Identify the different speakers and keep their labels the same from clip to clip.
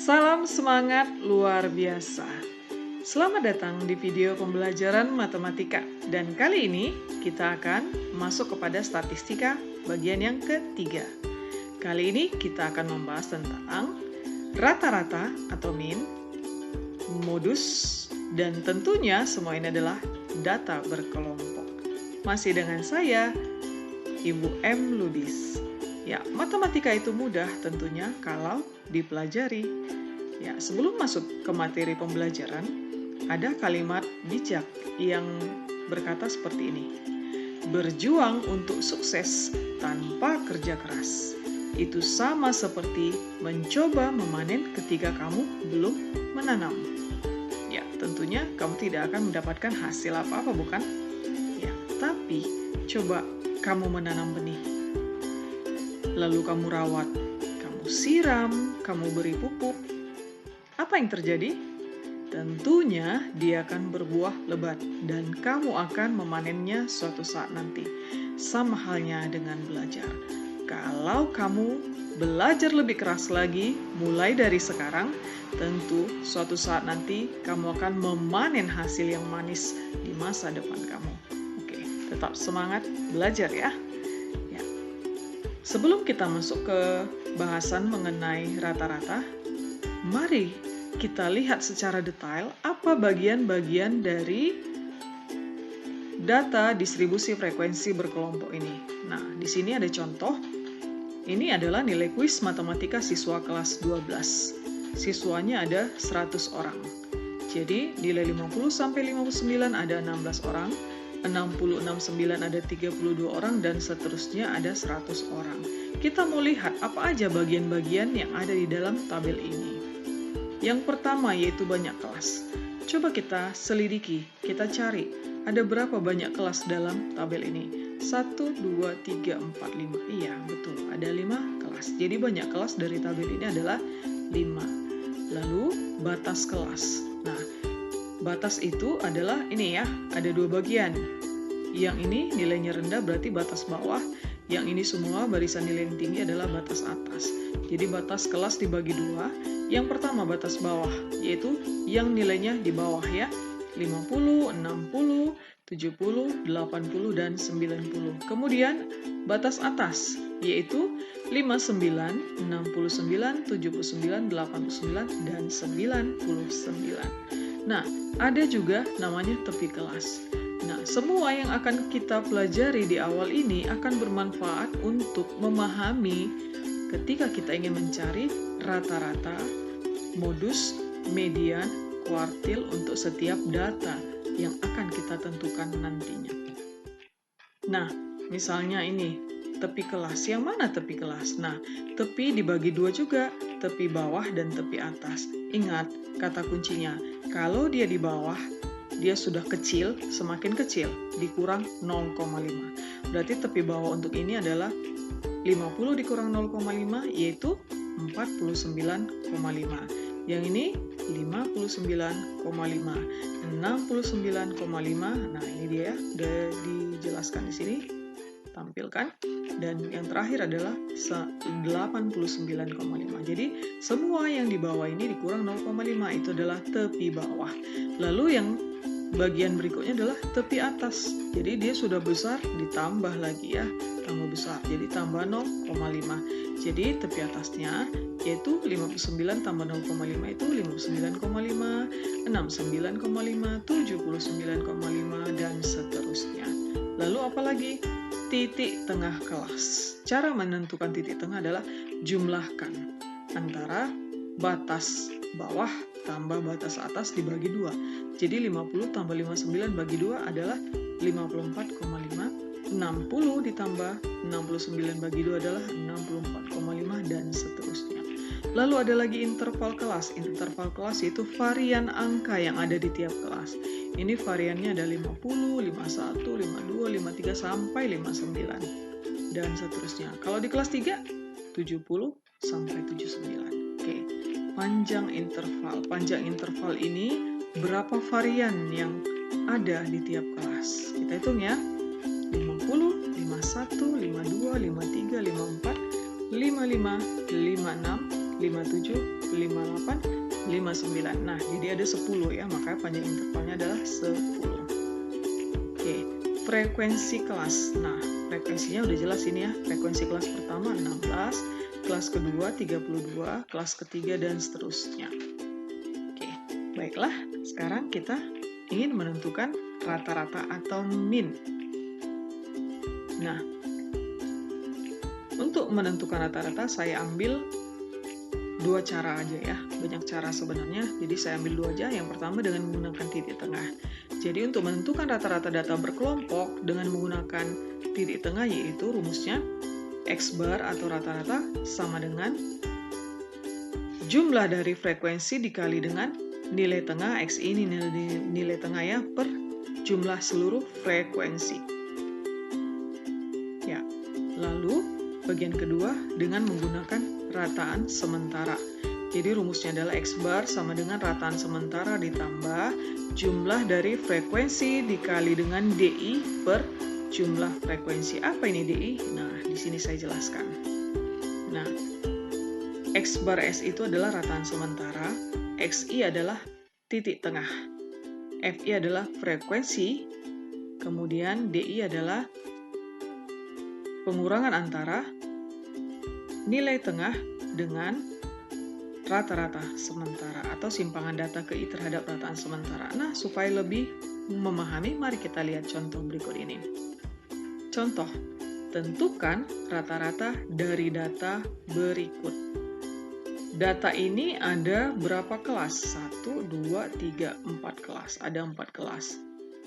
Speaker 1: Salam semangat luar biasa. Selamat datang di video pembelajaran matematika. Dan kali ini kita akan masuk kepada statistika bagian yang ketiga. Kali ini kita akan membahas tentang rata-rata atau mean, modus, dan tentunya semua ini adalah data berkelompok. Masih dengan saya, Ibu M. Lubis. Ya, matematika itu mudah tentunya kalau dipelajari. Ya, sebelum masuk ke materi pembelajaran, ada kalimat bijak yang berkata seperti ini. Berjuang untuk sukses tanpa kerja keras. Itu sama seperti mencoba memanen ketika kamu belum menanam. Ya, tentunya kamu tidak akan mendapatkan hasil apa-apa, bukan? Ya, tapi coba kamu menanam benih. Lalu kamu rawat, kamu siram, kamu beri pupuk. Apa yang terjadi? Tentunya dia akan berbuah lebat dan kamu akan memanennya suatu saat nanti. Sama halnya dengan belajar. Kalau kamu belajar lebih keras lagi mulai dari sekarang, tentu suatu saat nanti kamu akan memanen hasil yang manis di masa depan kamu. Oke, tetap semangat belajar ya. Sebelum kita masuk ke bahasan mengenai rata-rata, mari kita lihat secara detail apa bagian-bagian dari data distribusi frekuensi berkelompok ini. Nah, di sini ada contoh. Ini adalah nilai kuis matematika siswa kelas 12. Siswanya ada 100 orang. Jadi, nilai 50 sampai 59 ada 16 orang. 60-69 ada 32 orang dan seterusnya ada 100 orang. Kita mau lihat apa aja bagian-bagian yang ada di dalam tabel ini. Yang pertama yaitu banyak kelas. Coba kita selidiki, kita cari ada berapa banyak kelas dalam tabel ini. 1, 2, 3, 4, 5. Iya, betul. Ada 5 kelas. Jadi banyak kelas dari tabel ini adalah 5. Lalu batas kelas. Nah, batas itu adalah ini ya, ada 2 bagian. Yang ini nilainya rendah berarti batas bawah, yang ini semua barisan nilai yang tinggi adalah batas atas. Jadi batas kelas dibagi 2. Yang pertama batas bawah, yaitu yang nilainya di bawah ya, 50, 60, 70, 80, dan 90. Kemudian batas atas, yaitu 59, 69, 79, 89, dan 99. Nah, ada juga namanya tepi kelas. Nah, semua yang akan kita pelajari di awal ini akan bermanfaat untuk memahami ketika kita ingin mencari rata-rata, modus, median, kuartil untuk setiap data yang akan kita tentukan nantinya. Nah, misalnya ini, tepi kelas. Yang mana tepi kelas? Nah, tepi dibagi 2 juga, tepi bawah dan tepi atas. Ingat, kata kuncinya, kalau dia di bawah, dia sudah kecil, semakin kecil, dikurang 0,5. Berarti tepi bawah untuk ini adalah 50 dikurang 0,5, yaitu 49,5. Yang ini 59,5, 69,5. Nah, ini dia ya, udah dijelaskan di sini, tampilkan. Dan yang terakhir adalah 89,5. Jadi semua yang di bawah ini dikurang 0,5, itu adalah tepi bawah. Lalu yang bagian berikutnya adalah tepi atas. Jadi dia sudah besar, ditambah lagi ya, tambah besar. Jadi tambah 0,5. Jadi tepi atasnya yaitu 59 tambah 0,5 itu 59,5, 69,5, 79,5, dan seterusnya. Lalu apalagi? Titik tengah kelas. Cara menentukan titik tengah adalah jumlahkan antara batas bawah tambah batas atas dibagi 2. Jadi 50 tambah 59 bagi 2 adalah 54,5. 60 ditambah 69 bagi 2 adalah 64,5, dan seterusnya. Lalu ada lagi interval kelas. Interval kelas yaitu varian angka yang ada di tiap kelas. Ini variannya ada 50, 51, 52, 53, sampai 59. Dan seterusnya. Kalau di kelas 3, 70 sampai 79. Oke. Panjang interval. Panjang interval ini berapa varian yang ada di tiap kelas? Kita hitung ya. 50, 51, 52, 53, 54, 55, 56, 57, 58, 59. Nah, jadi ada 10 ya, maka panjang intervalnya adalah 10. Oke, frekuensi kelas. Nah, frekuensinya udah jelas ini ya. Frekuensi kelas pertama 16, kelas kedua 32, kelas ketiga dan seterusnya. Oke, baiklah. Sekarang kita ingin menentukan rata-rata atau min. Nah, untuk menentukan rata-rata saya ambil dua cara aja ya. Banyak cara sebenarnya, jadi saya ambil dua aja. Yang pertama dengan menggunakan titik tengah. Jadi untuk menentukan rata-rata data berkelompok dengan menggunakan titik tengah, yaitu rumusnya X bar atau rata-rata sama dengan jumlah dari frekuensi dikali dengan nilai tengah. X ini nilai tengah ya, per jumlah seluruh frekuensi. Ya, lalu bagian kedua dengan menggunakan rataan sementara. Jadi rumusnya adalah X bar sama dengan rataan sementara ditambah jumlah dari frekuensi dikali dengan DI per jumlah frekuensi. Apa ini DI? Nah, di sini saya jelaskan. Nah, X bar S itu adalah rataan sementara, XI adalah titik tengah, FI adalah frekuensi, kemudian DI adalah pengurangan antara nilai tengah dengan rata-rata sementara atau simpangan data ke I terhadap rataan sementara. Nah, supaya lebih memahami, mari kita lihat contoh berikut ini. Contoh, tentukan rata-rata dari data berikut. Data ini ada berapa kelas? 1, 2, 3, 4 kelas. Ada 4 kelas.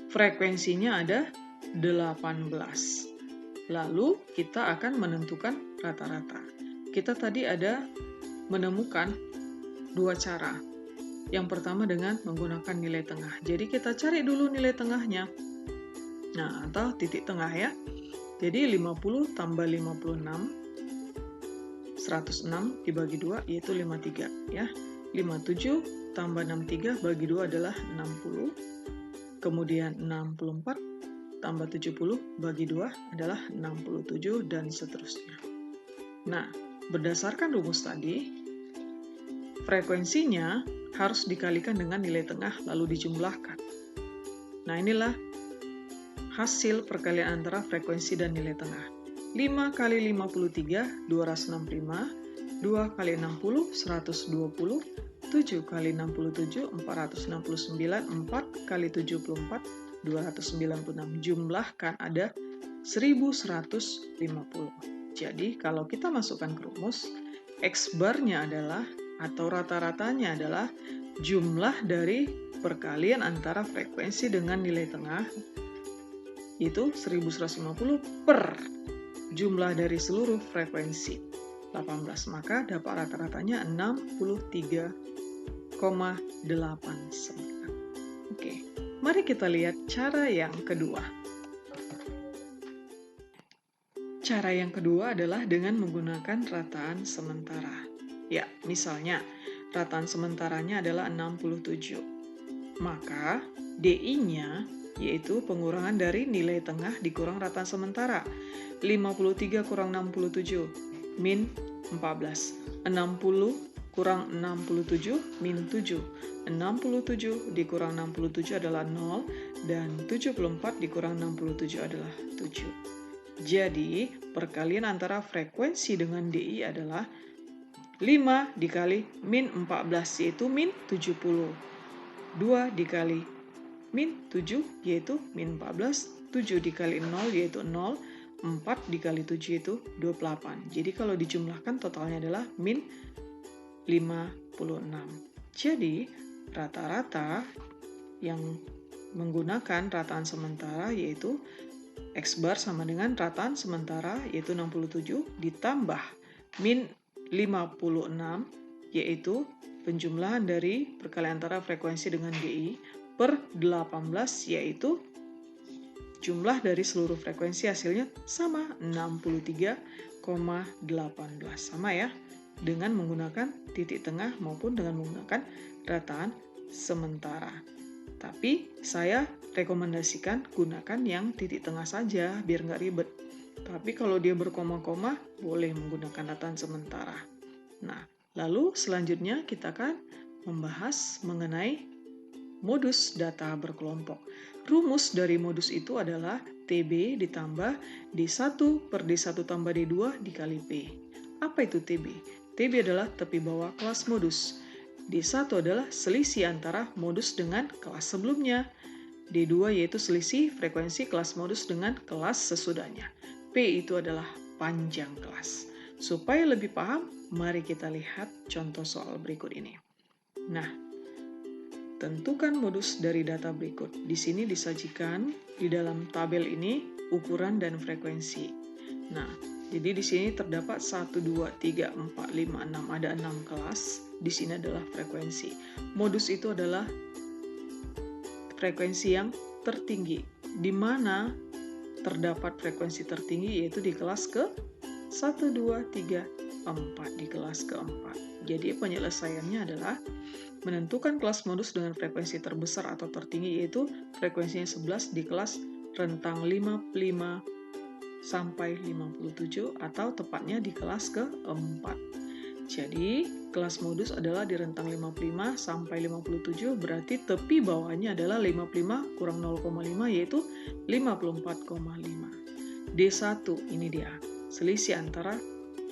Speaker 1: Frekuensinya ada 18. Lalu kita akan menentukan rata-rata. Kita tadi ada menemukan dua cara. Yang pertama dengan menggunakan nilai tengah. Jadi kita cari dulu nilai tengahnya. Nah, atau titik tengah ya. Jadi 50 tambah 56, 106 dibagi 2 yaitu 53 ya. 57 tambah 63 bagi 2 adalah 60. Kemudian 64 tambah 70 bagi 2 adalah 67 dan seterusnya. Nah, berdasarkan rumus tadi, frekuensinya harus dikalikan dengan nilai tengah lalu dijumlahkan. Nah, inilah hasil perkalian antara frekuensi dan nilai tengah. 5 kali 53, 265. 2 kali 60, 120. 7 kali 67, 469. 4 kali 74, 296. Jumlahkan ada 1150. Jadi, kalau kita masukkan ke rumus, X bar-nya adalah atau rata-ratanya adalah jumlah dari perkalian antara frekuensi dengan nilai tengah, yaitu 1150 per jumlah dari seluruh frekuensi 18. Maka dapat rata-ratanya 63,89. Oke, mari kita lihat cara yang kedua. Cara yang kedua adalah dengan menggunakan rataan sementara. Ya, misalnya rataan sementaranya adalah 67. Maka DI-nya yaitu pengurangan dari nilai tengah dikurang rataan sementara. 53 kurang 67 min 14. 60 kurang 67 min 7. 67 dikurang 67 adalah 0 dan 74 dikurang 67 adalah 7. Jadi, perkalian antara frekuensi dengan DI adalah 5 dikali min 14 yaitu min 70. 2 dikali min 7 yaitu min 14. 7 dikali 0 yaitu 0. 4 dikali 7 yaitu 28. Jadi kalau dijumlahkan totalnya adalah min 56. Jadi rata-rata yang menggunakan rataan sementara yaitu X bar sama dengan rataan sementara yaitu 67 ditambah min 56 yaitu penjumlahan dari perkalian antara frekuensi dengan DI per 18 yaitu jumlah dari seluruh frekuensi hasilnya sama 63,18 sama ya dengan menggunakan titik tengah maupun dengan menggunakan rataan sementara. Tapi saya rekomendasikan gunakan yang titik tengah saja biar nggak ribet. Tapi kalau dia berkoma-koma boleh menggunakan rataan sementara. Nah, Lalu selanjutnya kita akan membahas mengenai modus data berkelompok. Rumus dari modus itu adalah TB ditambah D1 per D1 tambah D2 dikali P. Apa itu TB? TB adalah tepi bawah kelas modus. D1 adalah selisih antara modus dengan kelas sebelumnya. D2 yaitu selisih frekuensi kelas modus dengan kelas sesudahnya. P itu adalah panjang kelas. Supaya lebih paham, mari kita lihat contoh soal berikut ini. Nah, tentukan modus dari data berikut. Di sini disajikan di dalam tabel ini ukuran dan frekuensi. Nah, jadi di sini terdapat 1, 2, 3, 4, 5, 6. Ada 6 kelas. Di sini adalah frekuensi. Modus itu adalah frekuensi yang tertinggi. Di mana terdapat frekuensi tertinggi yaitu di kelas ke 1, 2, 3, 4. Di kelas keempat. Jadi penyelesaiannya adalah menentukan kelas modus dengan frekuensi terbesar atau tertinggi yaitu frekuensinya 11 di kelas rentang 55 sampai 57 atau tepatnya di kelas keempat. Jadi kelas modus adalah di rentang 55 sampai 57, berarti tepi bawahnya adalah 55 kurang 0,5 yaitu 54,5. D1 ini dia, selisih antara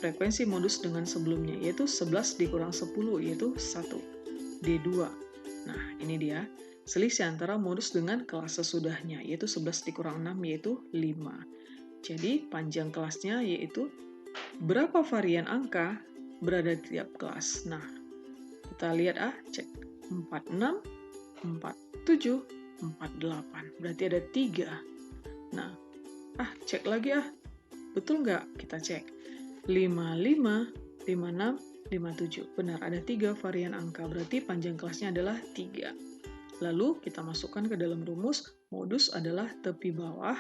Speaker 1: frekuensi modus dengan sebelumnya yaitu 11 dikurang 10 yaitu 1. D2. Nah, ini dia, selisih antara modus dengan kelas sesudahnya yaitu 11 dikurang 6 yaitu 5. Jadi panjang kelasnya yaitu berapa varian angka berada di tiap kelas. Nah, kita lihat cek 46, 47, 48. Berarti ada 3. Nah, cek lagi betul nggak? Kita cek. 55, 56, 57. Benar, ada 3 varian angka. Berarti panjang kelasnya adalah 3. Lalu kita masukkan ke dalam rumus, modus adalah tepi bawah,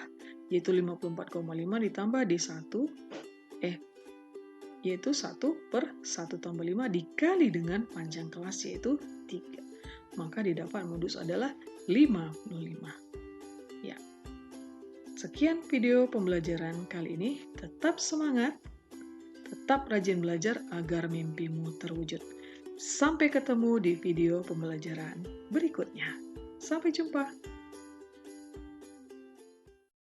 Speaker 1: yaitu 54,5 ditambah D1, yaitu 1 per 1 tambah 5 dikali dengan panjang kelas, yaitu 3. Maka didapat modus adalah 55. Ya. Sekian video pembelajaran kali ini. Tetap semangat, tetap rajin belajar agar mimpimu terwujud. Sampai ketemu di video pembelajaran berikutnya. Sampai jumpa.